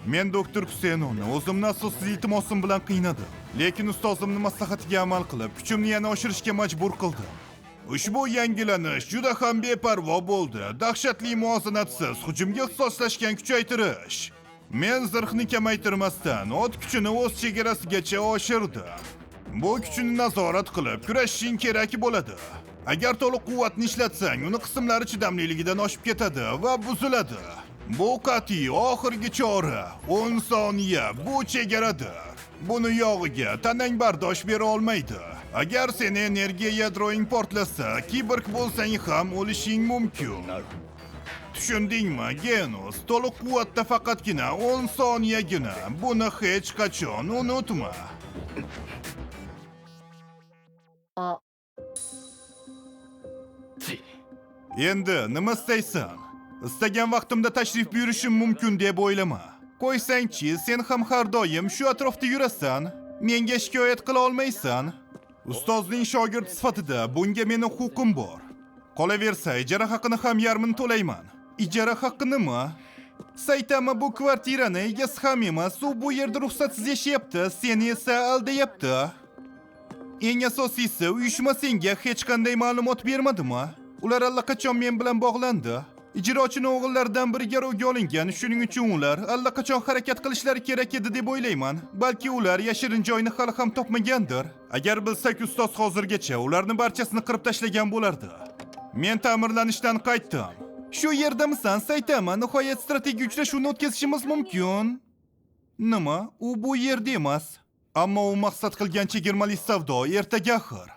Men doktor Husaynovni o'zimni asossiz iltimosim bilan qiynadim. Lekin ustozimning maslahatiga amal qilib, kuchimni yana oshirishga majbur qildim. Ushbu yangilanish juda ham beparvo bo'ldi. Dahshatli muvozanatsiz hujumga ixtisoslashgan kuchaytirish. Men zirhni kamaytirmasdan ot kuchini o'z chegarasigacha oshirdim. Bu kuchni nazorat qilib kurashishing kerak bo'ladi. Agar to'liq quvvatni ishlatsang, uni qismlari chidamliligidan oshib ketadi va buziladi. Bu qat'iy oxirgi chora. 10 soniya bu chegaradir. Buni yog'iga tanang bardosh bera olmaydi. Agar seni energiya yadroing portlasa, kiborg bo'lsang ham o'lishing mumkin. Tushundingmi, Genus? To'liq quvvatda faqatgina 10 soniyagina. Buni hech qachon unutma. Endi nima istaysan? Istagan vaqtimda tashrif buyurishim mumkin deb o'ylama. Qo'ysangchi, sen ham har doim shu atrofda yurasan. Menga shikoyat qila olmaysan. Ustozning shogird sifatida bunga meni huquqim bor. Qolaversa, ijara haqini ham yarmini to'layman. Ijara haqqi nima? Saytama bu kvartirani egasi ham emas, u bu yerda ruxsatsiz yashayapti, seni esa aldayapti. Eng asosiysi, uyushma senga hech qanday ma'lumot bermadimi? Ular allaqachon men bilan bog'landi. Ijrochining o'g'illaridan biri garovga olingan, shuning uchun ular allaqachon harakat qilishlari kerak edi deb o'ylayman. Balki ular yashirin joyni hali ham topmagandir. Agar bilsak, ustoz hozirgacha ularning barchasini qirib tashlagan bo'lardi. Men ta'mirlanishdan qaytdim. Shu yerdamisan, Saytama? Nihoyat strategik uchrashuvni o'tkazishimiz mumkin. Nima? U bu yerda emas. Ammo u maqsad qilgan chegirmali savdo ertaga axir.